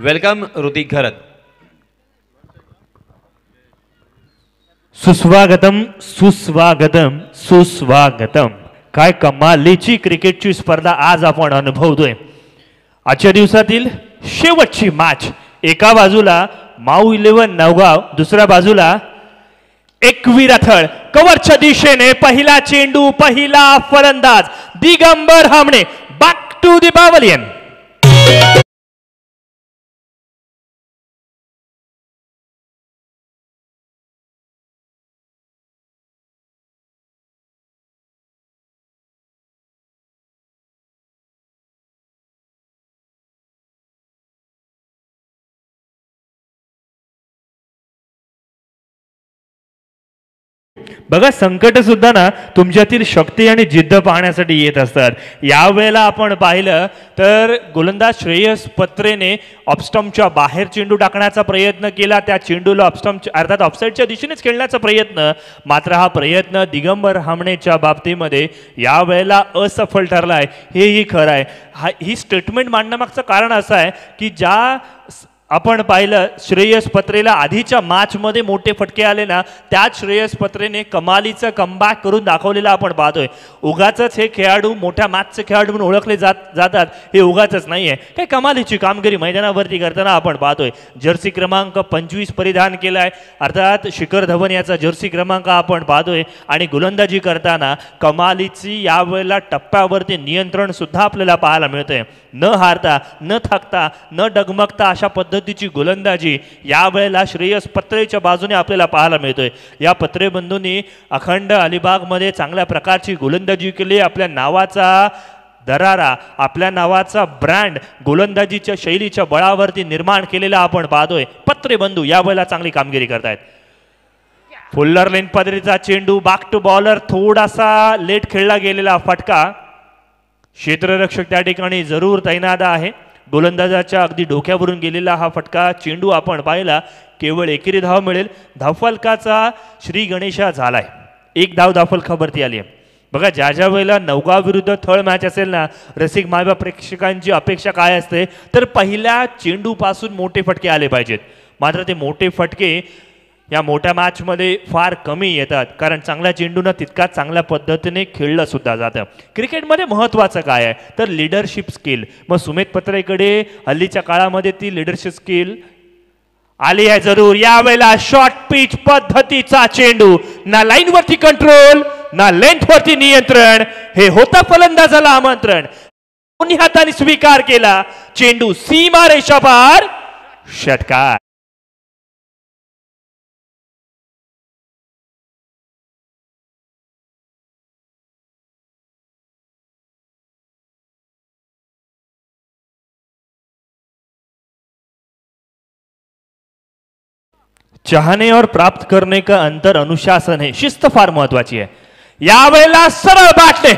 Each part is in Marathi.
वेलकम ऋतिक घरत. सुस्वागतम सुस्वागतम सुस्वागतम. काय कमालीची क्रिकेटची स्पर्धा आज आपण अनुभवतोय. आजच्या दिवसातील शेवटची मॅच. एका बाजूला माऊ 11 नवगाव, दुसऱ्या बाजूला एकविराथळ. कव्हरच्या दिशेने पहिला चेंडू, पहिला फलंदाज Digambar Hamane. Back to the pavilion. बघा, संकट सुद्धा ना तुमच्यातील शक्ती आणि जिद्द पाहण्यासाठी येत असतात. यावेळेला आपण पाहिलं तर गोलंदाज श्रेयस पत्रेने ऑफस्टम्पच्या बाहेर चेंडू टाकण्याचा प्रयत्न केला. त्या चेंडूला ऑफस्टम्प अर्थात ऑफसाईडच्या दिशेनेच खेळण्याचा प्रयत्न. मात्र हा प्रयत्न दिगंबर हामणेच्या बाबतीमध्ये यावेळेला असफल ठरलाय, हेही खरं आहे. ही स्टेटमेंट मांडण्यामागचं कारण असं आहे की ज्या आपण पाहिलं श्रेयस पत्रेला आधीच्या मॅचमध्ये मोठे फटके आले ना, त्याच श्रेयस पत्रेने कमालीचं कमबॅक करून दाखवलेलं आपण पाहतोय. उगाचच हे खेळाडू मोठ्या मॅचचे खेळाडू म्हणून ओळखले जातात हे उगाचच नाही आहे. काही कमालीची कामगिरी मैदानावरती करताना आपण पाहतोय. जर्सी क्रमांक 25 परिधान केलाय, अर्थात शिखर धवन याचा जर्सी क्रमांक आपण पाहतोय. आणि गोलंदाजी करताना कमालीची यावेळेला टप्प्यावरती नियंत्रण सुद्धा आपल्याला पाहायला मिळतंय. न हारता, न थकता, न डगमगता अशा पद्धतीची गोलंदाजी यावेळेला श्रेयस पत्रेच्या बाजूने आपल्याला पाहायला मिळतोय. या पत्रे बंधूंनी अखंड अलिबागमध्ये चांगल्या प्रकारची गोलंदाजी केली. आपल्या नावाचा दरारा, आपल्या नावाचा ब्रँड गोलंदाजीच्या शैलीच्या बळावरती निर्माण केलेला आपण पाहतोय. पत्रे बंधू यावेळेला चांगली कामगिरी करतायत. फुल्लर लेन पदरीचा चेंडू, बॅक टू बॉलर. थोडासा लेट खेळला गेलेला फटका. क्षेत्ररक्षक त्या ठिकाणी जरूर तैनात आहे. गोलंदाजाच्या अगदी डोक्यावरून गेलेला हा फटका. चेंडू आपण पाहिला, केवळ एकेरी धाव मिळेल. धावफलकाचा श्री गणेशा झालाय. एक धाव धावफलकावरती आली आहे. बघा, ज्या वेळेला नवगाव विरुद्ध थळ मॅच असेल ना, रसिक मायबा प्रेक्षकांची अपेक्षा काय असते तर पहिल्या चेंडूपासून मोठे फटके आले पाहिजेत. मात्र ते मोठे फटके या मोठ्या मॅचमध्ये फार कमी येतात, कारण चांगल्या चेंडूनं तितकाच चांगल्या पद्धतीने खेळलं सुद्धा जातं. क्रिकेटमध्ये महत्त्वाचं काय आहे तर लिडरशिप स्किल. मग सुमित पत्रेकडे हल्लीच्या काळामध्ये ती लिडरशिप स्किल आली आहे जरूर. यावेळेला शॉर्ट पिच पद्धतीचा चेंडू. ना लाईनवरती कंट्रोल, ना लेंथवरती नियंत्रण. हे होता फलंदाजाला आमंत्रण. दोन्ही हाताने स्वीकार केला. चेंडू सीमा रेषा पार. षटकार. चाहने और प्राप्त करने का अंतर अनुशासन है. शिस्त फार महत्वाची आहे. यावेळेला सरळ बाटले.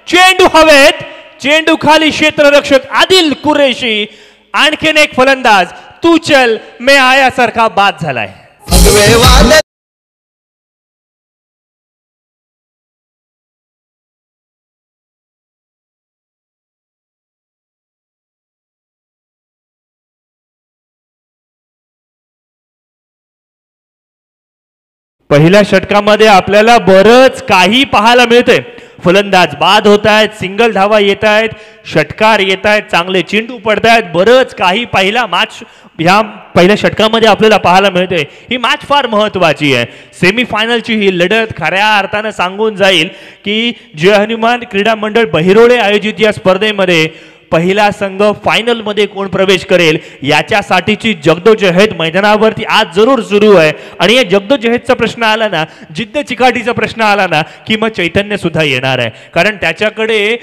चेंडू हवेत, चेंडू खाली. क्षेत्ररक्षक आदिल कुरेशी. आणखीन एक फलंदाज तू चल मैं आया सारखा बाद झालाय. पहिल्या षटकामध्ये आपल्याला बरंच काही पाहायला मिळतंय. फलंदाज बाद होत आहेत, सिंगल धावा येत आहेत, षटकार येत आहेत, चांगले चेंडू पडत आहेत. बरंच काही ह्या पहिल्या षटकामध्ये आपल्याला पाहायला मिळतंय. ही मॅच फार महत्वाची आहे. सेमीफायनलची ही लढत खऱ्या अर्थानं सांगून जाईल की जय हनुमान क्रीडा मंडळ बहिरोळे आयोजित या स्पर्धेमध्ये पहिला संघ फायनल मध्ये कोण प्रवेश करेल याच्यासाठीची जगदोजहद मैदानावरती आज जरूर सुरू आहे. आणि या जगदोजहदचा प्रश्न आला ना, जिद्द चिकाटीचा प्रश्न आला ना की मग चैतन्य सुद्धा येणार आहे. कारण त्याच्याकडे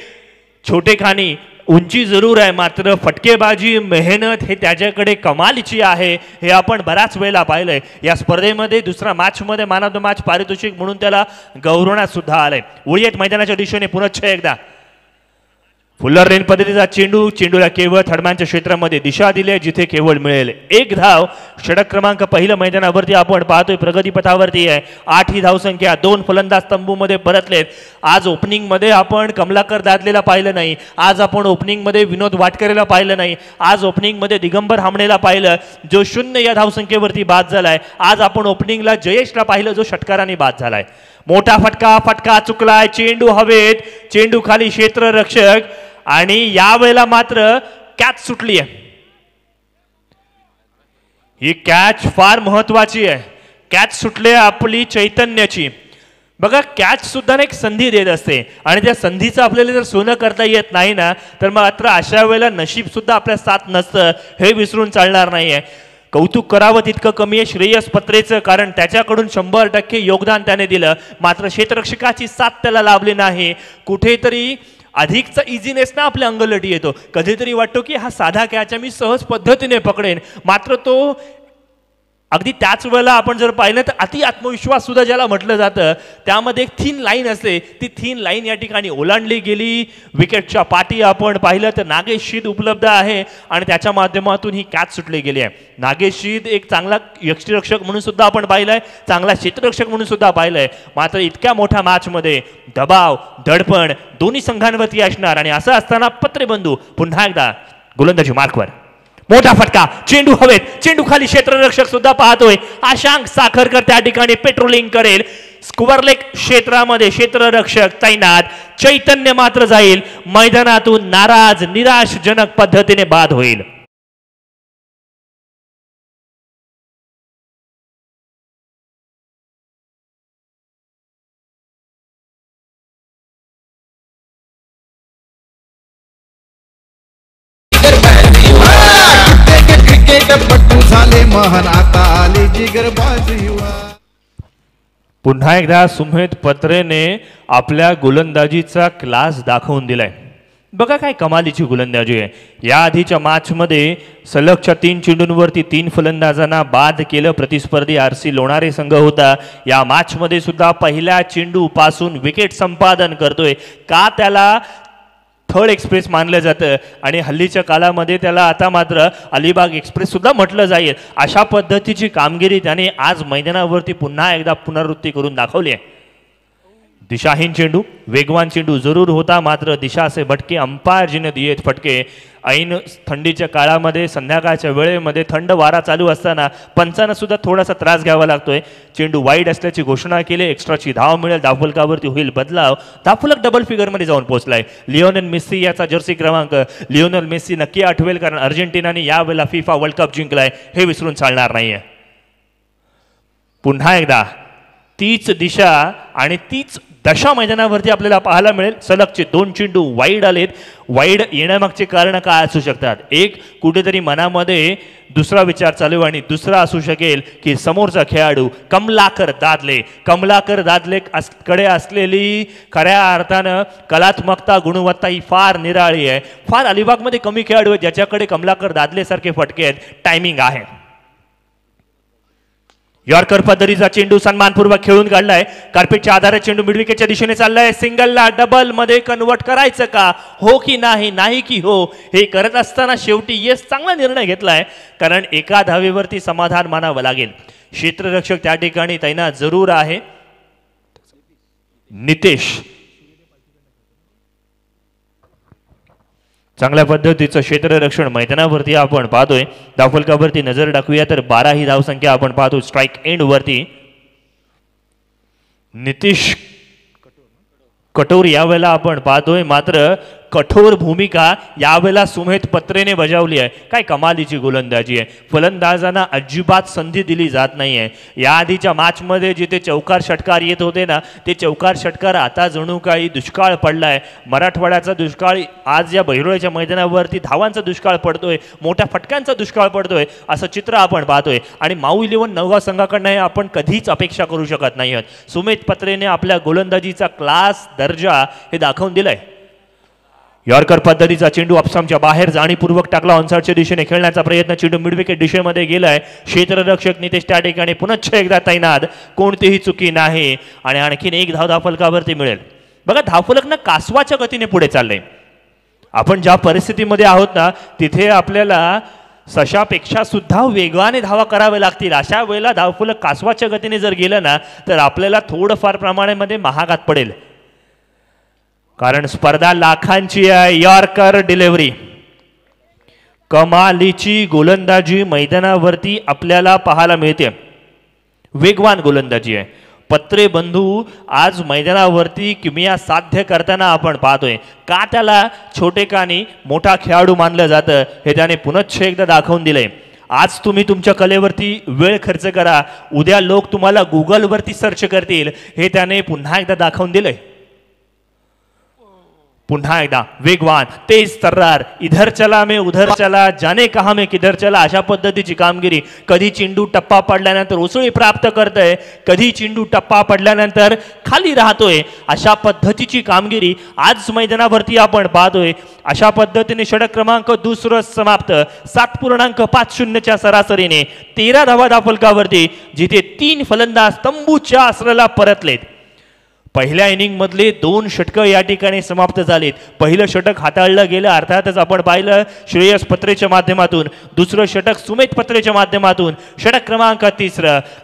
छोटेखानी उंची जरूर आहे, मात्र फटकेबाजी, मेहनत हे त्याच्याकडे कमालीची आहे. हे आपण बऱ्याच वेळेला पाहिलंय. या स्पर्धेमध्ये दुसरा मॅचमध्ये मॅन ऑफ द मॅच पारितोषिक म्हणून त्याला गौरवण्यात सुद्धा आलंय. उळीत मैदानाच्या दिशेने पुनश्च एकदा फुल्लर रेन पद्धतीचा चेंडूला केवळ थडम्यांच्या क्षेत्रामध्ये दिशा दिली जिथे केवळ मिळेल एक धाव. षटक क्रमांक पहिलं मैदानावरती आपण पाहतोय प्रगतीपथावरती आहे. 8 ही धावसंख्या. 2 फलंदाज तंबूमध्ये परतलेत. आज ओपनिंग मध्ये आपण कमलाकर दादलेला पाहिलं नाही. आज आपण ओपनिंग मध्ये विनोद वाटकरेला पाहिलं नाही. आज ओपनिंग मध्ये दिगंबर हामणेला पाहिलं जो 0 या धावसंख्येवरती बाद झालाय. आज आपण ओपनिंगला जयेशला पाहिलं जो षटकाराने बाद झालाय. मोठा फटका चुकलाय. चेंडू हवेत. चेंडू खाली क्षेत्ररक्षक आणि यावेळेला मात्र कॅच सुटली आहे. ही कॅच फार महत्वाची आहे. कॅच सुटली आपली चैतन्याची. बघा कॅच सुद्धा एक संधी देत असते आणि त्या संधीचं आपल्याला जर सोनं करता येत नाही ना तर मात्र अशा वेळेला नशीब सुद्धा आपल्या साथ नसतं हे विसरून चालणार नाहीये. कौतुक करावं तितकं कमी आहे श्रेयस पत्रेचं कारण त्याच्याकडून 100% योगदान त्याने दिलं मात्र क्षेत्ररक्षकाची साथ त्याला लाभली नाही. कुठेतरी अधिकचा इझीनेस ना आपल्या अंगलटी येतो. कधीतरी वाटतो की हा साधा कॅच मी सहज पद्धतीने पकडेन मात्र तो अगदी त्याच वेळेला आपण जर पाहिलं तर अति आत्मविश्वास सुद्धा ज्याला म्हटलं जातं त्यामध्ये एक थीन लाईन असते. ती थीन लाईन या ठिकाणी ओलांडली गेली. विकेटच्या पाठी आपण पाहिलं तर नागेश शीद उपलब्ध आहे आणि त्याच्या माध्यमातून ही कॅच सुटली गेली आहे. नागेश शीद एक चांगला यष्टीरक्षक म्हणून सुद्धा आपण पाहिलंय. चांगला क्षेत्ररक्षक म्हणून सुद्धा पाहिलंय. मात्र इतक्या मोठ्या मॅचमध्ये दबाव दडपण दोन्ही संघांवरती असणार आणि असं असताना पत्रे बंधू पुन्हा एकदा गोलंदाजी मार्कवर. मोठा फटका. चेंडू हवेत. चेंडू खाली क्षेत्ररक्षक सुद्धा पाहतोय. आशांक साखरकर त्या ठिकाणी पेट्रोलिंग करेल. स्क्वेअर लेग क्षेत्रामध्ये क्षेत्ररक्षक तैनात. चैतन्य मात्र जाईल मैदानातून नाराज निराशजनक पद्धतीने बाद होईल. पुन्हा एकदा सुमित पत्रेने आपल्या गोलंदाजीचा क्लास दाखवून दिलाय. बघा काय कमालीची गोलंदाजी आहे. या आधीच्या मॅचमध्ये सलगच्या 3 चेंडूंवरती 3 फलंदाजांना बाद केलं. प्रतिस्पर्धी आरसी लोणारे संघ होता. या मॅचमध्ये सुद्धा पहिल्या चेंडू पासून विकेट संपादन करतोय. का त्याला थर्ड एक्सप्रेस मानलं जातं आणि हल्लीच्या काळामध्ये त्याला आता मात्र अलिबाग एक्सप्रेस सुद्धा म्हटलं जाईल. अशा पद्धतीची कामगिरी त्याने आज मैदानावरती पुन्हा एकदा पुनरावृत्ती करून दाखवली आहे. दिशाहीन चेंडू वेगवान चेंडू जरूर होता मात्र दिशा से भटके अंपायर जिने दिए फटके. ऐन थंडीच्या काळामध्ये संध्याकाळच्या वेळेमध्ये थंड वारा चालू असताना पंचांना सुद्धा थोडासा त्रास घ्यावा लागतोय. चेंडू वाईड असल्याची घोषणा केली. एक्स्ट्राची धाव मिळेल. धावफलकावरती होईल बदलाव. धावफलक डबल फिगरमध्ये जाऊन पोहोचलाय. लिओनेल मेस्सी याचा जर्सी क्रमांक. लिओनेल मेस्सी नक्की आठवेल कारण अर्जेंटिनाने यावेळेला फिफा वर्ल्ड कप जिंकलाय हे विसरून चालणार नाहीये. पुन्हा एकदा तीच दिशा आणि तीच दशा मैदानावरती आपल्याला पाहायला मिळेल. सलगचे 2 चेंडू वाईड आलेत. वाईड येण्यामागचे कारण काय असू शकतात. एक कुठेतरी मनामध्ये दुसरा विचार चालू आणि दुसरा असू शकेल की समोरचा खेळाडू कमलाकर दादले कडे असलेली खऱ्या अर्थानं कलात्मकता गुणवत्ता ही फार निराळी आहे. फार अलिबागमध्ये कमी खेळाडू आहेत ज्याच्याकडे कमलाकर दादले सारखे फटके आहेत. टायमिंग आहे. यॉर्कर पद्धतीचा चेंडू सन्मानपूर्वक खेळून काढलाय. कार्पेटच्या आधारे चेंडू मिडविकेटच्या दिशेने चाललाय. सिंगलला डबल मध्ये कन्वर्ट करायचं का हो की नाही की हो हे करत असताना शेवटी येस चांगला निर्णय घेतलाय कारण एका धावेवरती समाधान मानावं लागेल. क्षेत्ररक्षक त्या ठिकाणी तैनात जरूर आहे. नितेश चांगल्या पद्धतीचं क्षेत्ररक्षण मैदानावरती आपण पाहतोय. धावफलकावरती नजर टाकूया तर 12 ही धावसंख्या आपण पाहतो. स्ट्राइक एंड वरती नितीश कठोर यावेळेला आपण पाहतोय मात्र कठोर भूमिका यावेळेला सुमित पत्रेने बजावली आहे. काय कमालीची गोलंदाजी आहे. फलंदाजांना अजिबात संधी दिली जात नाहीये. या आधीच्या मॅचमध्ये जिथे चौकार षटकार येत होते ना ते चौकार षटकार आता जणू काही दुष्काळ पडलाय. मराठवाड्याचा दुष्काळ आज या बहिरोळ्याच्या मैदानावरती धावांचा दुष्काळ पडतोय. मोठ्या फटक्यांचा दुष्काळ पडतोय असं चित्र आपण पाहतोय आणि माऊ 11 नवगाव संघाकडनं आपण कधीच अपेक्षा करू शकत नाही आहोत. सुमित पत्रेने आपल्या गोलंदाजीचा क्लास दर्जा हे दाखवून दिलाय. यॉर्कर पद्धतीचा चेंडू अपसामच्या बाहेर जाणीवपूर्वक टाकला. ऑनसाइडच्या दिशेने खेळण्याचा प्रयत्न. चेंडू मिडविकेट दिशेमध्ये गेलाय. क्षेत्ररक्षक नितेश त्या ठिकाणी पुनश्च एकदा तैनात. कोणतीही चुकी नाही आणि आणखीन एक धाव धावफलकावरती मिळेल. बघा धावफलक ना कासवाच्या गतीने पुढे चाललंय. आपण ज्या परिस्थितीमध्ये आहोत ना तिथे आपल्याला सशापेक्षा सुद्धा वेगाने धावा कराव्या लागतील. अशा वेळेला धावफलक कासवाच्या गतीने जर गेलं ना तर आपल्याला थोडंफार प्रमाणामध्ये महागात पडेल. कारण स्पर्धा लाखांची आहे. यॉर्कर डिलिव्हरी, कमालीची गोलंदाजी मैदानावरती आपल्याला पाहायला मिळते. वेगवान गोलंदाजी आहे. पत्रे बंधू आज मैदानावरती किमया साध्य करताना आपण पाहतोय. का त्याला छोटेखानी मोठा खेळाडू मानलं जातं हे त्याने पुनश्च एकदा दाखवून दिलंय. आज तुम्ही तुमच्या कलेवरती वेळ खर्च करा, उद्या लोक तुम्हाला गुगलवरती सर्च करतील हे त्याने पुन्हा एकदा दाखवून दिलंय. पुन्हा एकदा वेगवान, तेज तर्रार, इधर चला मैं उधर चला, जाने कहा मैं किधर चला, अशा पद्धतीची कामगिरी. कधी चेंडू टप्पा पडल्यानंतर उसळी प्राप्त करतोय, कधी चेंडू टप्पा पडल्यानंतर खाली राहतोय. अशा पद्धतीची कामगिरी आज मैदानावरती आपण पाहतोय. अशा पद्धतीने षटक क्रमांक दुसरं समाप्त 7.50 च्या सरासरीने 13 धावा धावफलकावरती, जिथे 3 फलंदाज तंबूच्या आसराला परतलेत. पहिल्या इनिंग मधले 2 षटकं या ठिकाणी समाप्त झालीत. पहिलं षटक हाताळलं गेलं, अर्थातच आपण पाहिलं श्रेयस पत्रेच्या माध्यमातून. दुसरं षटक सुमित पत्रेच्या माध्यमातून. षटक क्रमांक 3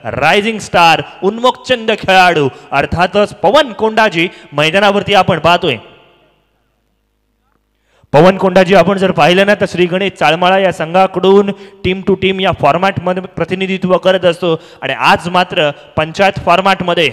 रायझिंग स्टार, उन्मोकचंद खेळाडू अर्थातच पवन कोंडाजी मैदानावरती आपण पाहतोय. पवन कोंडाजी आपण जर पाहिलं ना तर श्री गणेश चाळमाळा या संघाकडून टीम टू टीम या फॉर्मॅटमध्ये प्रतिनिधित्व करत असतो. आणि आज मात्र पंचायत फॉर्मॅटमध्ये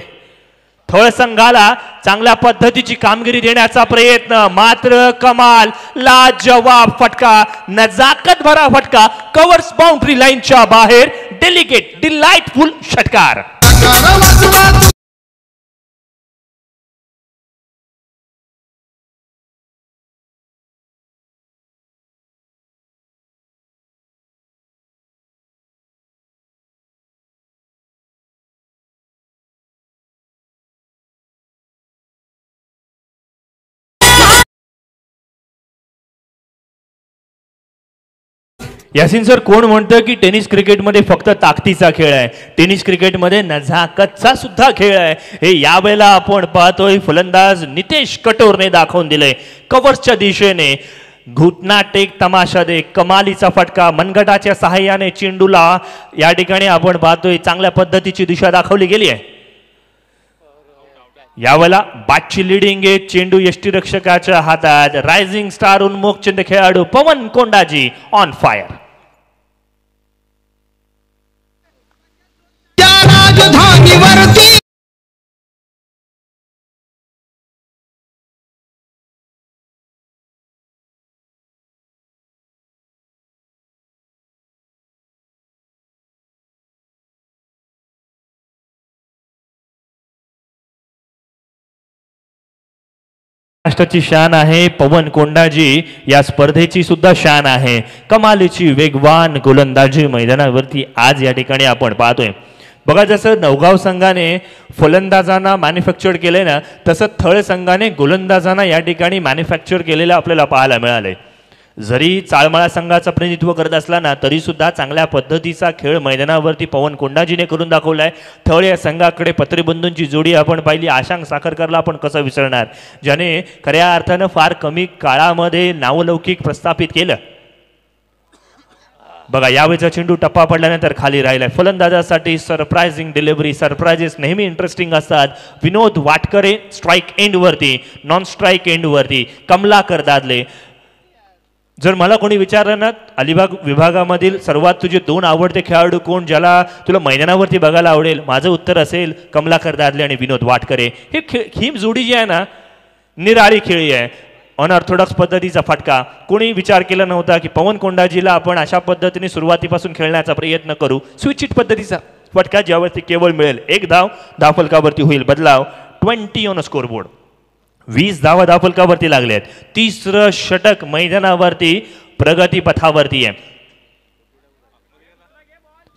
थळ संघाला चांगल्या पद्धतीची कामगिरी देण्याचा प्रयत्न. मात्र कमाल, लाजवाब फटका, नजाकत भरा फटका, कव्हर्स बाउंड्री लाईनच्या बाहेर. डेलिकेट डिलाइटफुल षटकार. यासिन सर, कोण म्हणतं की टेनिस क्रिकेटमध्ये फक्त ताकदीचा खेळ आहे, टेनिस क्रिकेटमध्ये नजाकतचा सुद्धा खेळ आहे. हे यावेळेला आपण पाहतोय फलंदाज नितेश कटोरने दाखवून दिले. कव्हर्सच्या दिशेने घुटना टेक तमाशा दे, कमालीचा फटका, मनगटाच्या सहाय्याने चेंडूला या ठिकाणी आपण पाहतोय चांगल्या पद्धतीची दिशा दाखवली गेली आहे. यावेळेला बाटची लिडिंग आहे, चेंडू यष्टीरक्षकाच्या हातात. रायझिंग स्टार उन्मोकचंद खेळाडू पवन कोंडाजी ऑन फायर. राजधानीवरती महाराष्ट्राची शान आहे पवन कोंडाजी, या स्पर्धेची सुद्धा शान आहे. कमालीची वेगवान गोलंदाजी मैदानावरती आज या ठिकाणी आपण पाहतोय. बघा, जसं नवगाव संघाने फलंदाजांना मॅन्युफॅक्चर केले ना, तसं थळ संघाने गोलंदाजांना या ठिकाणी मॅन्युफॅक्चर केलेलं आपल्याला पाहायला मिळालंय. जरी चाळमाळा संघाचं प्रतिनिधित्व करत असला ना तरी सुद्धा चांगल्या पद्धतीचा खेळ मैदानावरती पवन कोंडाजीने करून दाखवलाय. थळ या संघाकडे पत्रेबंधूंची जोडी आपण पाहिली. आशांक साखरकरला आपण कसं विसरणार, ज्याने खऱ्या अर्थानं फार कमी काळामध्ये नावलौकिक प्रस्थापित केलं. बघा, यावेळेचा चेंडू टप्पा पडल्यानंतर खाली राहिलाय. फलंदाजासाठी सरप्राइजिंग डिलिव्हरी. सरप्राइजेस नेहमी इंटरेस्टिंग असतात. विनोद वाटकरे स्ट्राईक एंडवरती, नॉन स्ट्राईक एंडवरती कमलाकर दादले. जर मला कोणी विचारलं ना अलिबाग विभागामधील सर्वात तुझे 2 आवडते खेळाडू कोण, ज्याला तुला मैदानावरती बघायला आवडेल, माझं उत्तर असेल कमलाकर दादले आणि विनोद वाटकरे. ही जोडी जी आहे ना निराळी खेळी आहे. अनऑर्थोडॉक्स पद्धतीचा फटका. कोणी विचार केला नव्हता की पवन कोंडाजीला आपण अशा पद्धतीने सुरुवातीपासून खेळण्याचा प्रयत्न करू. स्विचिट पद्धतीचा फटका ज्यावरती केवळ मिळेल 1 धाव, धावफलकावरती होईल बदलाव. 20 ऑन स्कोरबोर्ड. 20 धावा धावफलकावरती लागले आहेत. 3रं षटक मैदानावरती प्रगती पथावरती आहे.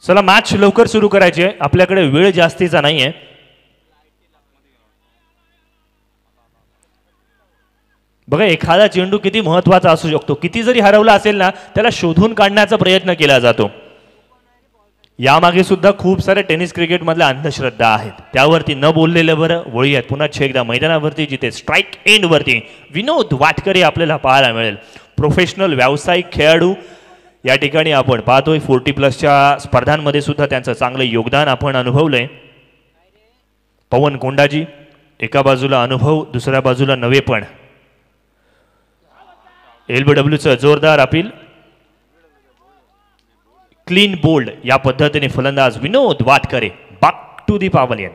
चला, मॅच लवकर सुरू करायची आहे, आपल्याकडे वेळ जास्तीचा नाही आहे. बघा, एखादा चेंडू किती महत्वाचा असू शकतो. किती जरी हरवला असेल ना त्याला शोधून काढण्याचा प्रयत्न केला जातो. यामागे सुद्धा खूप सारे टेनिस क्रिकेटमधल्या अंधश्रद्धा आहेत, त्यावरती न बोललेलं बरं. वळी आहेत पुन्हा एकदा मैदानावरती, जिथे स्ट्राईक एंडवरती विनोद वाटकरी आपल्याला पाहायला मिळेल. प्रोफेशनल व्यावसायिक खेळाडू या ठिकाणी आपण पाहतोय. 40+ स्पर्धांमध्ये सुद्धा त्यांचं चांगलं योगदान आपण अनुभवलंय. पवन कोंडाजी, एका बाजूला अनुभव, दुसऱ्या बाजूला नवेपण. LBWचं जोरदार अपील. क्लीन बोल्ड या पद्धतीने फलंदाज विनोद वाटकरे बॅक टू दी पॅव्हलियन.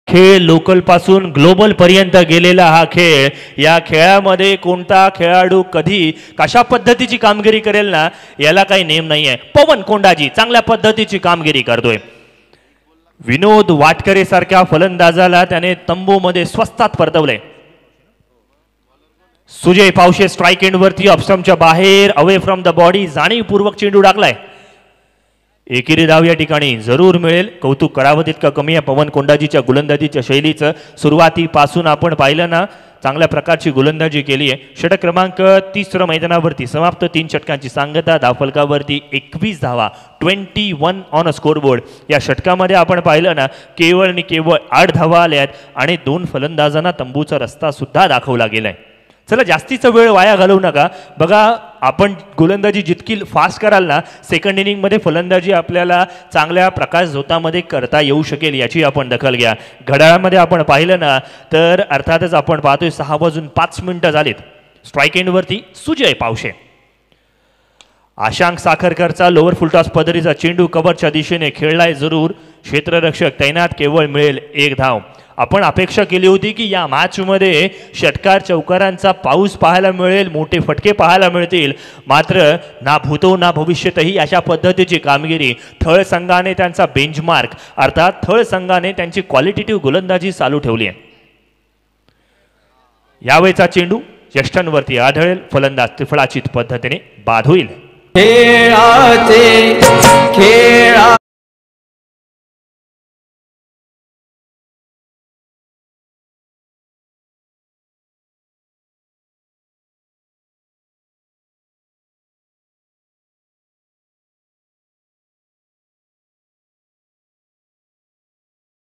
खेळ लोकल पासून ग्लोबल पर्यंत गेलेला हा खेळ. या खेळामध्ये कोणता खेळाडू कधी कशा पद्धतीची कामगिरी करेल ना, याला काही नेम नाहीये. पवन कोंडाजी चांगल्या पद्धतीची कामगिरी करतोय. विनोद वाटकरे सारख्या फलंदाजाला त्याने तंबूमध्ये स्वस्तात परतवले. सुजय पावशे स्ट्राईक एंडवरती ऑप्स्टमच्या बाहेर, अवे फ्रॉम द बॉडी, जाणीवपूर्वक चेंडू टाकलाय. एकेरी धाव या ठिकाणी जरूर मिळेल. कौतुक करावं तितकं कमी आहे पवन कोंडाजीच्या गोलंदाजीच्या शैलीचं. सुरुवातीपासून आपण पाहिलं ना, चांगल्या प्रकारची गोलंदाजी केली आहे. षटक क्रमांक 30 मैदानावरती समाप्त. 3 षटकांची सांगता. धावफलकावरती 21 धावा, 21 ऑन अ स्कोरबोर्ड. या षटकामध्ये आपण पाहिलं ना, केवळ आणि केवळ 8 धावा आल्या आहेत आणि 2 फलंदाजांना तंबूचा रस्ता सुद्धा दाखवला गेलाय. चला, जास्तीचा वेळ वाया घालवू नका. बघा, आपण गोलंदाजी जितकी फास्ट कराल ना, सेकंड इनिंगमध्ये फलंदाजी आपल्याला चांगल्या प्रकाश झोतामध्ये करता येऊ शकेल, याची आपण दखल घ्या. घड्याळामध्ये आपण पाहिलं ना, तर अर्थातच आपण पाहतोय 6:05 झालीत. स्ट्राईक एंडवरती सुजय पावशे. आशांक साखरकरचा लोअर फुलटॉस पदरीचा चेंडू कव्हरच्या दिशेने खेळलाय जरूर. क्षेत्ररक्षक तैनात, केवळ मिळेल 1 धाव. आपण अपेक्षा केली होती की या मॅचमध्ये षटकार चौकारांचा पाऊस पाहायला मिळेल, मोठे फटके पाहायला मिळतील. मात्र ना भूतो ना भविष्यतही अशा पद्धतीची कामगिरी. थळ संघाने त्यांचा बेंचमार्क, अर्थात थळ संघाने त्यांची क्वालिटेटिव्ह गोलंदाजी चालू ठेवली आहे. यावेळचा चेंडू यष्टांवरती आढळेल. फलंदाज त्रिफळाचीत पद्धतीने बाद होईल.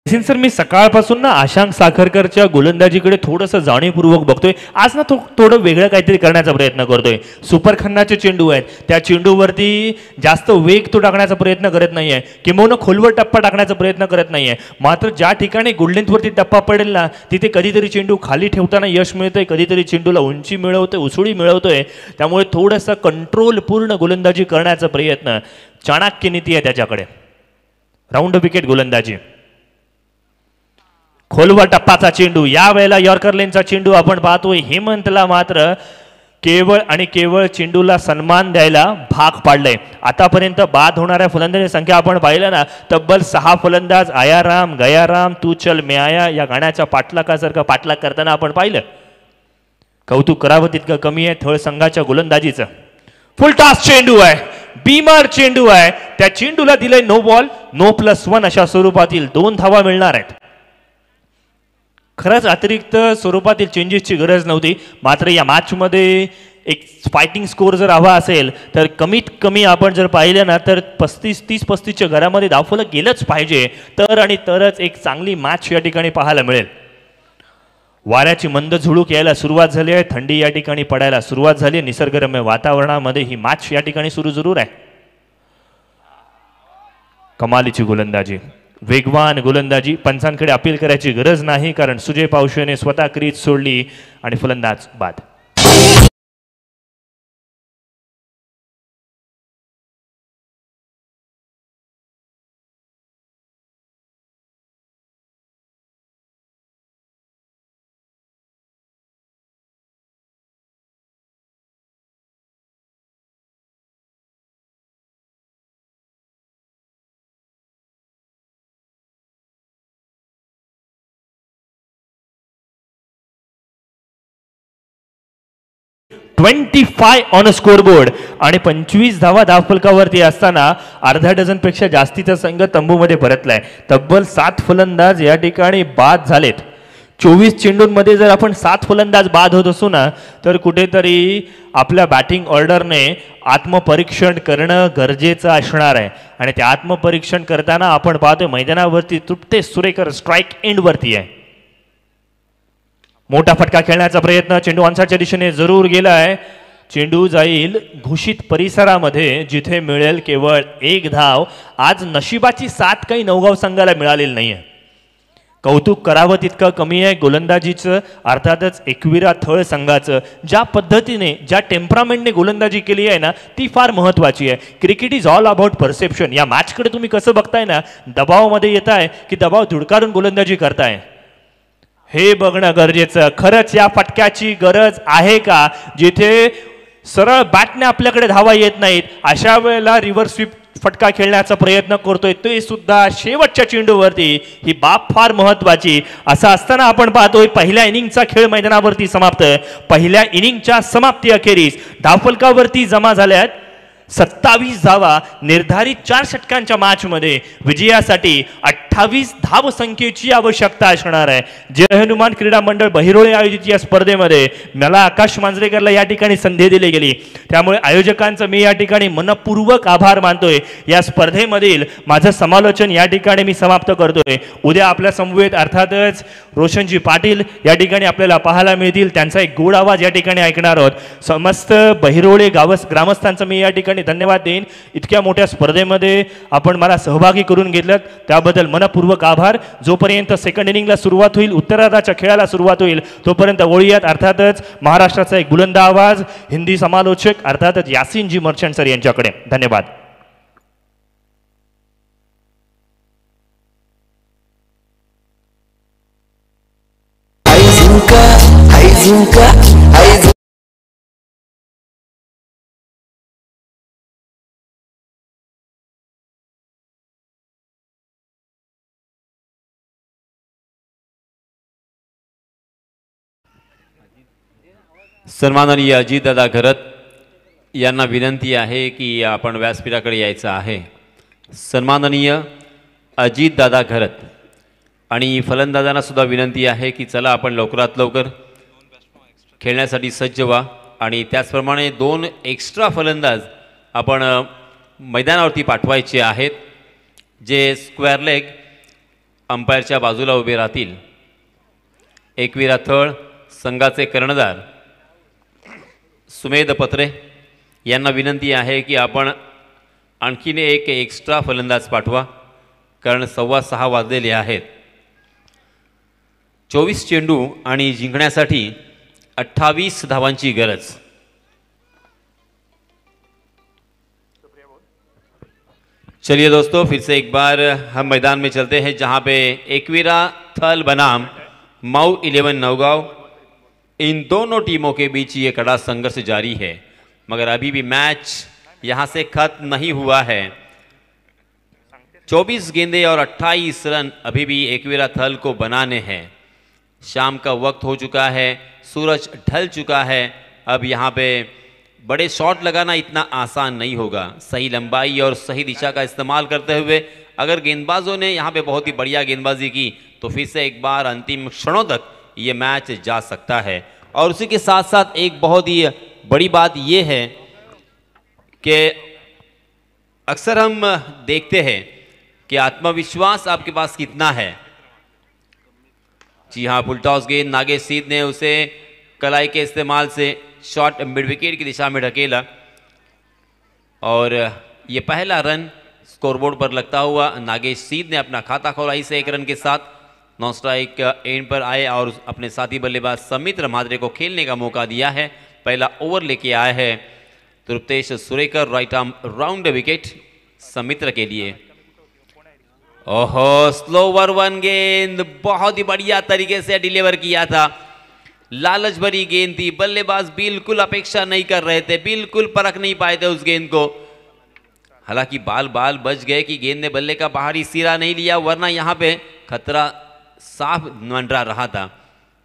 सर, मी सकाळपासून ना आशांक साखरकरच्या गोलंदाजीकडे थोडंसं जाणीवपूर्वक बघतोय. आज ना थोडं वेगळं काहीतरी करण्याचा प्रयत्न करतोय. सुपर खन्नाचे चेंडू आहेत, त्या चेंडूवरती जास्त वेग तो टाकण्याचा प्रयत्न करत नाहीये, किंवा खोलवर टप्पा टाकण्याचा प्रयत्न करत नाहीये. मात्र ज्या ठिकाणी गोल्डलेंथवरती टप्पा पडेल ना, तिथे कधीतरी चेंडू खाली ठेवताना यश मिळतंय, कधीतरी चेंडूला उंची मिळवतोय, उसळी मिळवतोय. त्यामुळे थोडंसं कंट्रोल पूर्ण गोलंदाजी करण्याचा प्रयत्न, चाणक्य नीती आहे त्याच्याकडे. राऊंड विकेट गोलंदाजी. खोलवर टप्पाचा चेंडू, या वेळेला यॉर्कर लेनचा चेंडू आपण पाहतोय. हेमंतला मात्र केवळ आणि केवळ चेंडूला सन्मान द्यायला भाग पाडलंय. आतापर्यंत बाद होणाऱ्या फलंदाजी संख्या आपण पाहिलं ना, तब्बल 6 फलंदाज आयाराम गयाराम तू चल मे आया या गाण्याच्या पाठलागासारखं पाठलाग करताना आपण पाहिलं. कौतुक करावं तितकं कमी आहे थळ संघाच्या गोलंदाजीचं. फुलटॉस चेंडू आहे, बीमार चेंडू आहे. त्या चेंडूला दिलंय नो बॉल, नो +1 अशा स्वरूपातील 2 धावा मिळणार आहेत. खरंच अतिरिक्त स्वरूपातील चेंजेसची गरज नव्हती. मात्र या मॅचमध्ये एक फायटिंग स्कोर जर हवा असेल तर कमीत कमी आपण जर पाहिलं ना, तर 30-35च्या घरामध्ये धावफलक गेलंच पाहिजे, तर आणि तरच एक चांगली मॅच या ठिकाणी पाहायला मिळेल. वाऱ्याची मंद झुळूक यायला सुरुवात झाली आहे. थंडी या ठिकाणी पडायला सुरुवात झाली आहे. निसर्गरम्य वातावरणामध्ये ही मॅच या ठिकाणी सुरू जरूर आहे. कमालीची गोलंदाजी, वेगवान गोलंदाजी. पंचांकडे अपील करायची गरज नाही, कारण सुजय पावशेने स्वतः क्रीज सोडली आणि फलंदाज बाद. 25 ऑन स्कोरबोर्ड आणि 25 धावा धावफलकावरती असताना अर्धा डझन पेक्षा जास्तीचा संघ तंबूमध्ये परतलाय. तब्बल 7 फलंदाज या ठिकाणी बाद झालेत. 24 चेंडूंमध्ये जर आपण 7 फलंदाज बाद होत असू ना तर कुठेतरी आपल्या बॅटिंग ऑर्डरने आत्मपरीक्षण करणं गरजेचं असणार आहे. आणि ते आत्मपरीक्षण करताना आपण पाहतोय मैदानावरती तृप्तेश सुरेकर स्ट्राईक एंडवरती आहे. मोठा फटका खेळण्याचा प्रयत्न, चेंडू ऑनसाइडच्या दिशेने जरूर गेलाय. चेंडू जाईल घोषित परिसरामध्ये जिथे मिळेल केवळ 1 धाव. आज नशिबाची साथ काही नवगाव संघाला मिळालेली नाहीये. कौतुक करावं तितकं कमी आहे गोलंदाजीचं. अर्थातच एकविरा थळ संघाचं ज्या पद्धतीने ज्या टेम्परामेंटने गोलंदाजी केली आहे ना ती फार महत्त्वाची आहे. Cricket is all about perception. या मॅचकडे तुम्ही कसं बघताय ना, दबावामध्ये येत आहे की दबाव धुडकारून गोलंदाजी करताय हे बघणं गरजेचं. खरंच या फटक्याची गरज आहे का? जिथे सरळ बॅटने आपल्याकडे धावा येत नाहीत अशा वेळेला रिव्हर्स स्वीप फटका खेळण्याचा प्रयत्न करतोय ते सुद्धा शेवटच्या चेंडूवरती. ही बाब फार महत्वाची. असं असताना आपण पाहतोय पहिल्या इनिंगचा खेळ मैदानावरती समाप्त आहे. पहिल्या इनिंगच्या समाप्ती अखेरीस धावफलकावरती जमा झाल्यात 27 धावा. निर्धारित 4 षटकांच्या मॅचमध्ये विजयासाठी 28 धावसंख्येची आवश्यकता असणार आहे. जय हनुमान क्रीडा मंडळ बहिरोळे आयोजित या स्पर्धेमध्ये मला आकाश मांजरेकरला या ठिकाणी संधी दिली गेली, त्यामुळे आयोजकांचं मी या ठिकाणी मनपूर्वक आभार मानतोय. या स्पर्धेमधील माझं समालोचन या ठिकाणी मी समाप्त करतोय. उद्या आपल्या समवेत अर्थातच रोशनजी पाटील या ठिकाणी आपल्याला पाहायला मिळतील. त्यांचा एक गोड आवाज या ठिकाणी ऐकणार आहोत. समस्त बहिरोळे ग्रामस्थांचं मी या ठिकाणी धन्यवाद देईन. इतक्या मोठ्या स्पर्धेमध्ये आपण मला सहभागी करून घेतलं त्याबद्दल मनपूर्वक आभार. जोपर्यंत सेकंड इनिंगला सुरुवात होईल, उत्तरार्धाच्या खेळाला सुरुवात होईल, तोपर्यंत वळूयात अर्थातच महाराष्ट्राचा एक बुलंद आवाज हिंदी समालोचक अर्थातच यासिनजी मर्चंट सर यांच्याकडे. धन्यवाद. सन्माननीय अजितदादा घरत यांना विनंती आहे की आपण व्यासपीठाकडे यायचं आहे. सन्माननीय अजितदादा घरत आणि फलंदाजांना सुद्धा विनंती आहे की चला आपण लवकरात लवकर खेळण्यासाठी सज्ज व्हा. आणि त्याचप्रमाणे 2 एक्स्ट्रा फलंदाज आपण मैदानावरती पाठवायचे आहेत जे स्क्वेअर लेग अंपायरच्या बाजूला उभे राहतील. एकविरा थळ संघाचे कर्णधार सुमेध पत्रे यांना विनंती आहे की आपण आणखीन एक एक्स्ट्रा फलंदाज पाठवा, कारण 6:15 वाजलेले आहेत. 24 चेंडू आणि जिंकण्यासाठी 28 धावांची गरज. चलिए दोस्तों, फिर से एक बार हम मैदान में चलते हैं जहां पे एकविरा थल बनाम माऊ 11 नौगांव, इन दोनों टीमों के बीच ये कड़ा संघर्ष जारी है. मगर अभी भी मैच यहां से खत्म नहीं हुआ है. 24 गेंदें और 28 रन अभी भी एकविरा थल को बनाने हैं. शाम का वक्त हो चुका है, सूरज ढल चुका है. अब यहाँ पे बड़े शॉट लगाना इतना आसान नहीं होगा. सही लंबाई और सही दिशा का इस्तेमाल करते हुए अगर गेंदबाजों ने यहाँ पे बहुत ही बढ़िया गेंदबाजी की तो फिर से एक बार अंतिम क्षणों तक ये मैच जा सकता है. और उसी के साथ साथ एक बहुत ही बड़ी बात ये है कि अक्सर हम देखते हैं कि आत्मविश्वास आपके पास कितना है. जी हाँ, फुल टॉस गेंद नागेश सीध ने उसे कलाई के इस्तेमाल से शॉट मिड विकेट की दिशा में ढकेला और ये पहला रन स्कोरबोर्ड पर लगता हुआ नागेश सीध ने अपना खाता खोला इस 1 रन के साथ. नॉन स्ट्राइक एंड पर आए और अपने साथी बल्लेबाज समित्र म्हात्रे को खेलने का मौका दिया है. पहला ओवर लेके आए हैं तृप्तेश Surekar, right arm round wicket समित्र के लिए. ओहो, स्लोवर 1 गेंद बहुत ही बढ़िया तरीके से डिलीवर किया था. लालच भरी गेंद थी, बल्लेबाज बिल्कुल अपेक्षा नहीं कर रहे थे, बिल्कुल परख नहीं पाए थे उस गेंद को. हालांकि बाल बच गए कि गेंद ने बल्ले का बाहरी सिरा नहीं लिया, वरना यहाँ पे खतरा साफ मंडरा रहा था.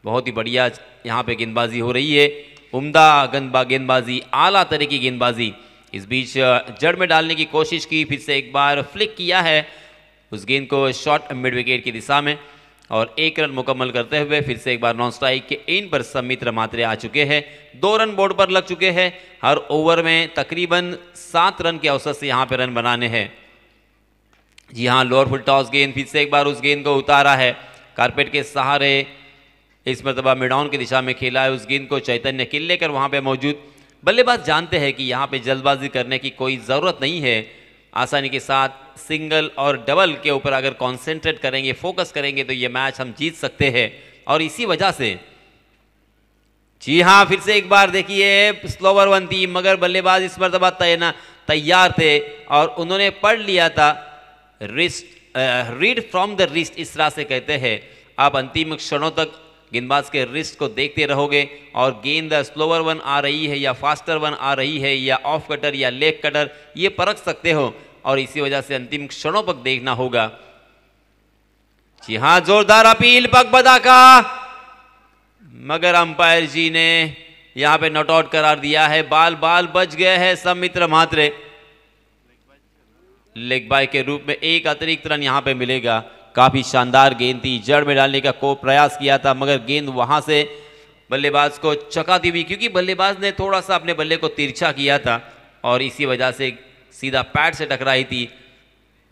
बहुत ही बढ़िया यहाँ पे गेंदबाजी हो रही है. उम्दा गेंदबाजी, आला तरह की गेंदबाजी। इस बीच जड़ में डालने की कोशिश की, फिर से एक बार फ्लिक किया है उस गेंद को शॉर्ट मिड विकेट की दिशा में और 1 रन मुकम्मल करते हुए फिर से एक बार नॉन स्ट्राइक के इन पर समित्र मात्रे आ चुके हैं। 2 रन बोर्ड पर लग चुके हैं। हर ओवर में तकरीबन 7 रन के औसत से यहाँ पे रन बनाने हैं। जी हाँ, लोअर फुल टॉस गेंद, फिर से एक बार उस गेंद को उतारा है कारपेट के सहारे, इस मरतबा मिड ऑन की दिशा में खेला है उस गेंद को चैतन्य किल्लेकर वहाँ पे मौजूद। बल्लेबाज जानते हैं कि यहाँ पे जल्दबाजी करने की कोई ज़रूरत नहीं है, आसानी के साथ सिंगल और डबल के ऊपर अगर कॉन्सेंट्रेट करेंगे, फोकस करेंगे तो ये मैच हम जीत सकते हैं। और इसी वजह से जी हाँ, फिर से एक बार देखिए स्लोवर वन थी मगर बल्लेबाज इस मरतबा तैयार थे और उन्होंने पढ़ लिया था wrist, read from the wrist इस तरह से कहते हैं। आप अंतिम क्षणों तक गेंदबाज के रिस्ट को देखते रहोगे और गेंद स्लोवर वन आ रही है या फास्टर वन आ रही है या ऑफ कटर या लेग कटर, ये परख सकते हो और इसी वजह से अंतिम क्षणों तक देखना होगा। जी हाँ, जोरदार अपील पगबदा का, मगर अंपायर जी ने यहां पे नॉट आउट करार दिया है। बाल बच गए हैं समित्र मात्रे, लेग बाय के रूप में एक अतिरिक्त रन यहां पे मिलेगा। काफी शानदार गेंद थी, जड़ में डालने का को प्रयास किया था मगर गेंद वहां से बल्लेबाज को चकाती हुई, क्योंकि बल्लेबाज ने थोड़ा सा अपने बल्ले को तिरछा किया था और इसी वजह से सीधा पैड से टकराई थी।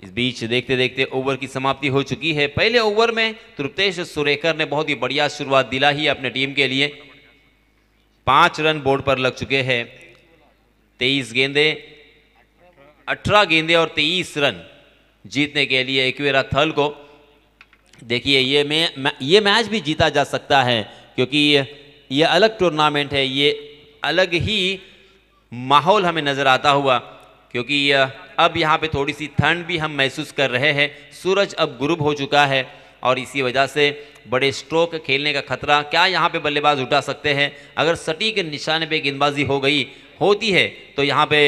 इस बीच देखते देखते ओवर की समाप्ति हो चुकी है। पहले ओवर में तृप्तेश सुरेकर ने बहुत ही बढ़िया शुरुआत दिला ही अपने टीम के लिए। 5 रन बोर्ड पर लग चुके हैं। 18 गेंदे और 23 रन जीतने के लिए एक्वेरा थल को। देखिए ये मैच भी जीता जा सकता है क्योंकि ये अलग टूर्नामेंट है, ये अलग ही माहौल हमें नजर आता हुआ, क्योंकि अब यहाँ पे थोड़ी सी ठंड भी हम महसूस कर रहे हैं। सूरज अब गुरूब हो चुका है और इसी वजह से बड़े स्ट्रोक खेलने का खतरा क्या यहाँ पे बल्लेबाज उठा सकते हैं। अगर सटीक निशाने पे गेंदबाजी होती है तो यहाँ पे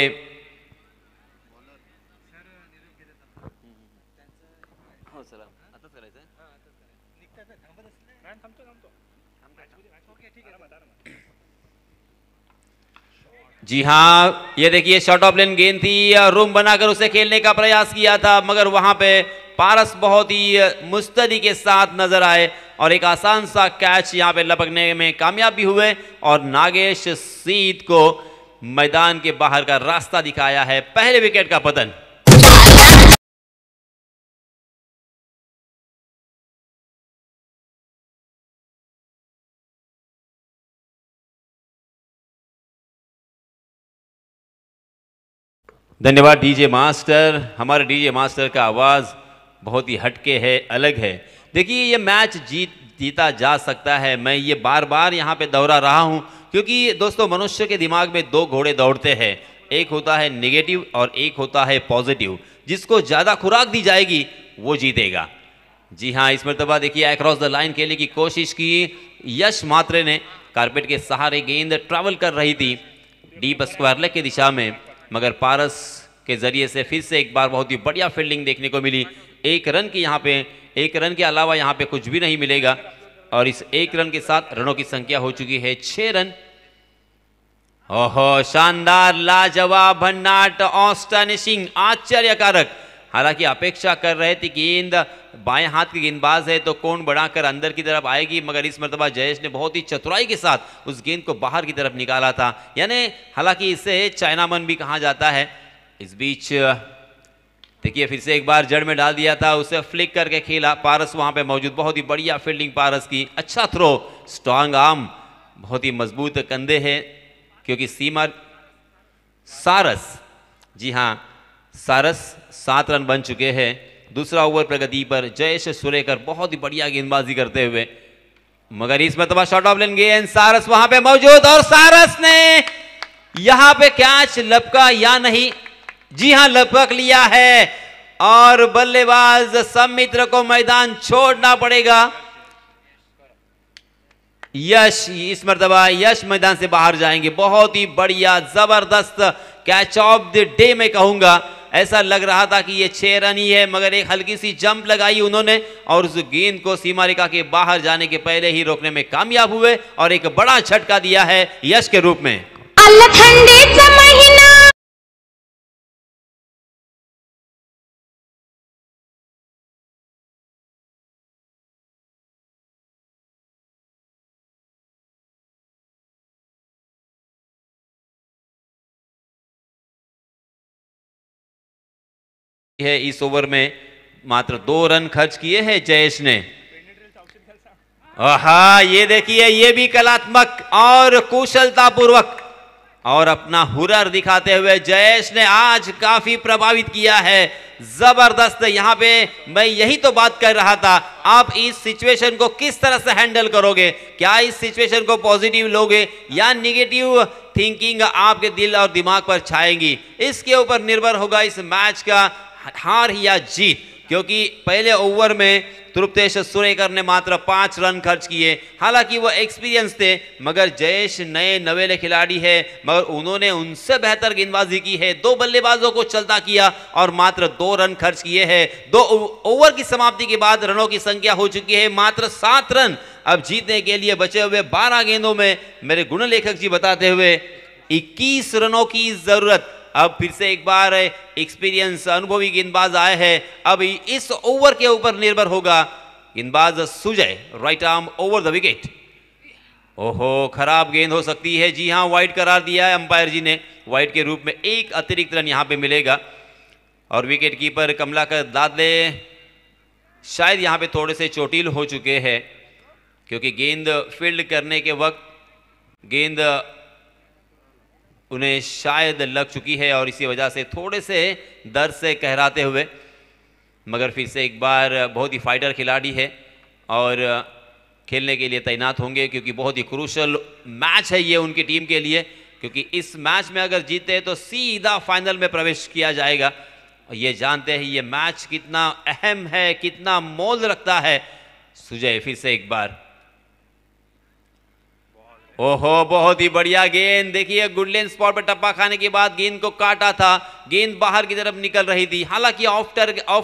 जी हाँ, ये देखिए शॉर्ट ऑफ लेन गेंद थी, रूम बनाकर उसे खेलने का प्रयास किया था मगर वहां पे पारस बहुत ही मुस्तैदी के साथ नजर आए और एक आसान सा कैच यहां पे लपकने में कामयाब भी हुए और नागेश सीत को मैदान के बाहर का रास्ता दिखाया है। पहले विकेट का पतन। धन्यवाद डीजे मास्टर। हमारे डीजे मास्टर का आवाज़ बहुत ही हटके है, अलग है। देखिए ये मैच जीता जा सकता है, मैं ये बार बार यहाँ पे दोहरा रहा हूँ क्योंकि दोस्तों मनुष्य के दिमाग में 2 घोड़े दौड़ते हैं, एक होता है नेगेटिव और एक होता है पॉजिटिव। जिसको ज़्यादा खुराक दी जाएगी वो जीतेगा। जी हाँ, इस मरतबा देखिए अक्रॉस द लाइन खेलने की कोशिश की यश मात्रे ने, कारपेट के सहारे गेंद ट्रैवल कर रही थी डीप स्क्वायर लेग की दिशा में मगर पारस के जरिए से फिर से एक बार बहुत ही बढ़िया फील्डिंग देखने को मिली। 1 रन की यहाँ पे 1 रन के अलावा यहाँ पे कुछ भी नहीं मिलेगा और इस 1 रन के साथ रनों की संख्या हो चुकी है 6 रन। ओहो, शानदार, लाजवाब, भन्नाट, ऑस्टनिशिंग, आश्चर्यकारक। हालांकि अपेक्षा कर रहे थे गेंद बाएं हाथ की गेंदबाज है तो कोण बढ़ाकर अंदर की तरफ आएगी मगर इस मरतबा जयेश ने बहुत ही चतुराई के साथ उस गेंद को बाहर की तरफ निकाला था, यानी हालांकि इसे चाइनामन भी कहा जाता है। इस बीच देखिए फिर से एक बार जड़ में डाल दिया था, उसे फ्लिक करके खेला, पारस वहां पे मौजूद, बहुत ही बढ़िया फील्डिंग पारस की, अच्छा थ्रो, स्ट्रांग आर्म, बहुत ही मजबूत कंधे हैं क्योंकि सीमा सारस, जी हाँ सारस 7 रन बन चुके हैं। दूसरा ओवर प्रगति पर जयेश सुरेकर बहुत ही बढ़िया गेंदबाजी करते हुए मगर इस मरतबा शॉर्ट ऑफ लेन गेंद, सारस वहां पे मौजूद और सारस ने यहां पे कैच लपका या नहीं, जी हां लपक लिया है और बल्लेबाज समित्र को मैदान छोड़ना पड़ेगा। यश, इस मरतबा यश मैदान से बाहर जाएंगे। बहुत ही बढ़िया जबरदस्त कैच ऑफ द डे मैं कहूंगा ऐसा लग रहा था कि ये 6 रन ही है, मगर एक हल्की सी जंप लगाई उन्होंने और उस गेंद को सीमा रेखा के बाहर जाने के पहले ही रोकने में कामयाब हुए और एक बड़ा झटका दिया है यश के रूप में। है इस ओवर में मात्र 2 रन खर्च किए हैं जयेश ने। आहा, ये देखिए, ये भी कलात्मक और कुशलता पूर्वक और अपना हुनर दिखाते हुए जयेश ने आज काफी प्रभावित किया है। जबरदस्त। यहां पे मैं यही तो बात कर रहा था, आप इस सिचुएशन को किस तरह से हैंडल करोगे? क्या इस सिचुएशन को पॉजिटिव लोगे या निगेटिव थिंकिंग आपके दिल और दिमाग पर छाएंगी? इसके ऊपर निर्भर होगा इस मैच का हार या जीत, क्योंकि पहले ओवर में तृप्तेश सुरेकर ने मात्र 5 रन खर्च किए। हालांकि वो एक्सपीरियंस थे, मगर जयेश नए नवेले खिलाड़ी है, मगर उन्होंने उनसे बेहतर गेंदबाजी की है। 2 बल्लेबाजों को चलता किया और मात्र 2 रन खर्च किए हैं। 2 ओवर की समाप्ति के बाद रनों की संख्या हो चुकी है मात्र 7 रन। अब जीतने के लिए बचे हुए 12 गेंदों में मेरे गुण लेखक जी बताते हुए 21 रनों की जरूरत। अब फिर से एक बार एक्सपीरियंस अनुभवी गेंदबाज आए हैं। अब इस ओवर के ऊपर निर्भर होगा। गेंदबाज Sujay, right arm over the wicket. ओहो, खराब गेंद हो सकती है। जी हां, वाइड करार दिया है अंपायर जी ने। वाइड के रूप में एक अतिरिक्त रन यहां पे मिलेगा और विकेट कीपर कमलाकर दादले शायद यहां पे थोड़े से चोटिल हो चुके हैं, क्योंकि गेंद फील्ड करने के वक्त गेंद उन्हें शायद लग चुकी है और इसी वजह से थोड़े से दर्द से कहराते हुए, मगर फिर से एक बार बहुत ही फाइटर खिलाड़ी है और खेलने के लिए तैनात होंगे, क्योंकि बहुत ही क्रूशल मैच है ये उनकी टीम के लिए, क्योंकि इस मैच में अगर जीते हैं तो सीधा फाइनल में प्रवेश किया जाएगा। ये जानते हैं ये मैच कितना अहम है, कितना मोल रखता है। सुजय फिर से एक बार, ओहो, बहुत ही बढ़िया गेंद। देखिए, गुडलैंड स्पॉट पर टप्पा खाने के बाद गेंद को काटा था, गेंद बाहर की तरफ निकल रही थी। हालांकि ऑफ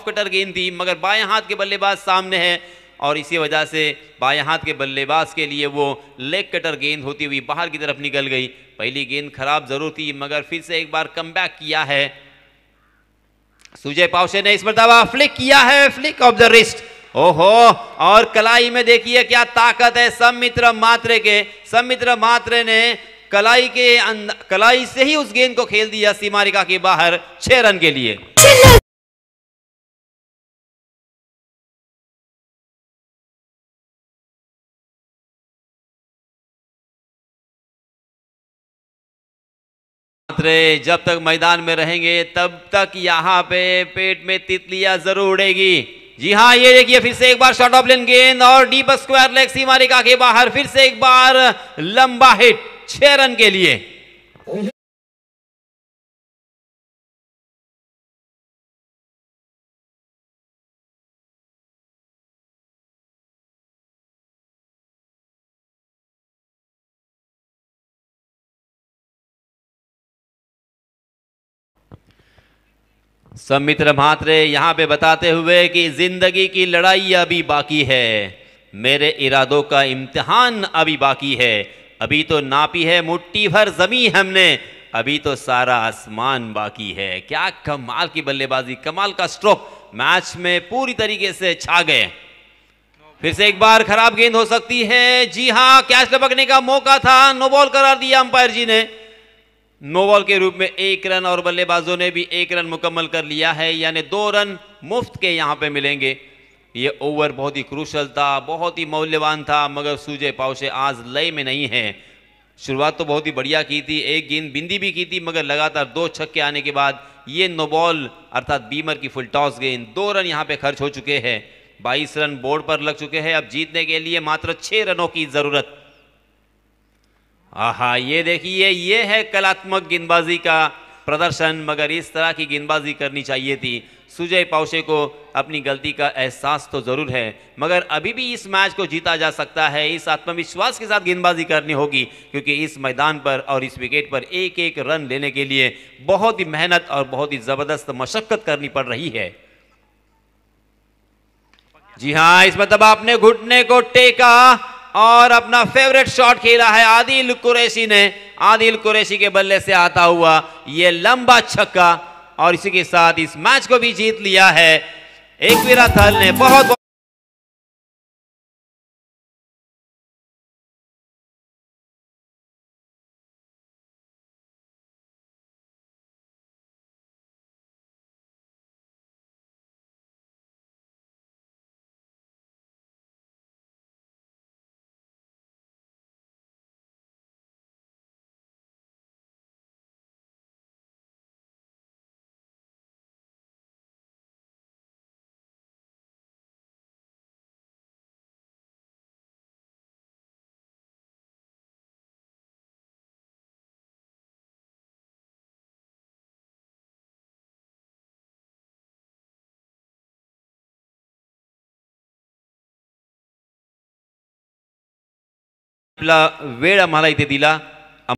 कटर गेंद थी, मगर बाएं हाथ के बल्लेबाज सामने है और इसी वजह से बाएं हाथ के बल्लेबाज के लिए वो लेग कटर गेंद होती हुई बाहर की तरफ निकल गई। पहली गेंद खराब जरूर थी, मगर फिर से एक बार कमबैक किया है सुजय पावसे ने। इस मरतबा फ्लिक किया है, फ्लिक ऑफ द रिस्ट। ओहो, और कलाई में देखिए क्या ताकत है समित्र मात्रे के। समित्र मात्रे ने कलाई से ही उस गेंद को खेल दिया सीमा रेखा के बाहर 6 रन के लिए। मात्रे जब तक मैदान में रहेंगे तब तक यहां पे पेट में तितलियां जरूर उड़ेगी। जी हां, ये देखिए फिर से एक बार शॉर्ट ऑफ लेन गेंद और डीप स्क्वायर लेग सीमा रेखा के बाहर। फिर से एक बार लंबा हिट 6 रन के लिए। समित्र म्हात्रे यहां पे बताते हुए कि जिंदगी की लड़ाई अभी बाकी है, मेरे इरादों का इम्तिहान अभी बाकी है। अभी तो नापी है मुट्ठी भर जमी हमने, अभी तो सारा आसमान बाकी है। क्या कमाल की बल्लेबाजी, कमाल का स्ट्रोक, मैच में पूरी तरीके से छा गए। फिर से एक बार खराब गेंद हो सकती है। जी हां, कैच लपकने का मौका था, नो बॉल करार दिया अंपायर जी ने। नो बॉल के रूप में 1 रन और बल्लेबाजों ने भी 1 रन मुकम्मल कर लिया है, यानी 2 रन मुफ्त के यहां पे मिलेंगे। ये ओवर बहुत ही क्रूशल था, बहुत ही मूल्यवान था, मगर सुजय पावसे आज लय में नहीं है। शुरुआत तो बहुत ही बढ़िया की थी, एक गेंद बिंदी भी की थी, मगर लगातार 2 छक्के आने के बाद ये नो बॉल अर्थात बीमर की फुल टॉस गेंद, 2 रन यहाँ पे खर्च हो चुके हैं। 22 रन बोर्ड पर लग चुके हैं। अब जीतने के लिए मात्र 6 रनों की जरूरत। आहा, ये देखिए, ये है कलात्मक गेंदबाजी का प्रदर्शन, मगर इस तरह की गेंदबाजी करनी चाहिए थी। सुजय पाउसे को अपनी गलती का एहसास तो ज़रूर है, मगर अभी भी इस मैच को जीता जा सकता है। इस आत्मविश्वास के साथ गेंदबाजी करनी होगी, क्योंकि इस मैदान पर और इस विकेट पर एक एक रन लेने के लिए बहुत ही मेहनत और बहुत ही ज़बरदस्त मशक्कत करनी पड़ रही है। जी हाँ, इस मतलब आपने घुटने को टेका और अपना फेवरेट शॉट खेला है आदिल कुरैशी ने। आदिल कुरैशी के बल्ले से आता हुआ ये लंबा छक्का, और इसी के साथ इस मैच को भी जीत लिया है एकवीरा थल ने। बहुत आपला वेळ आम्हाला इथे दिला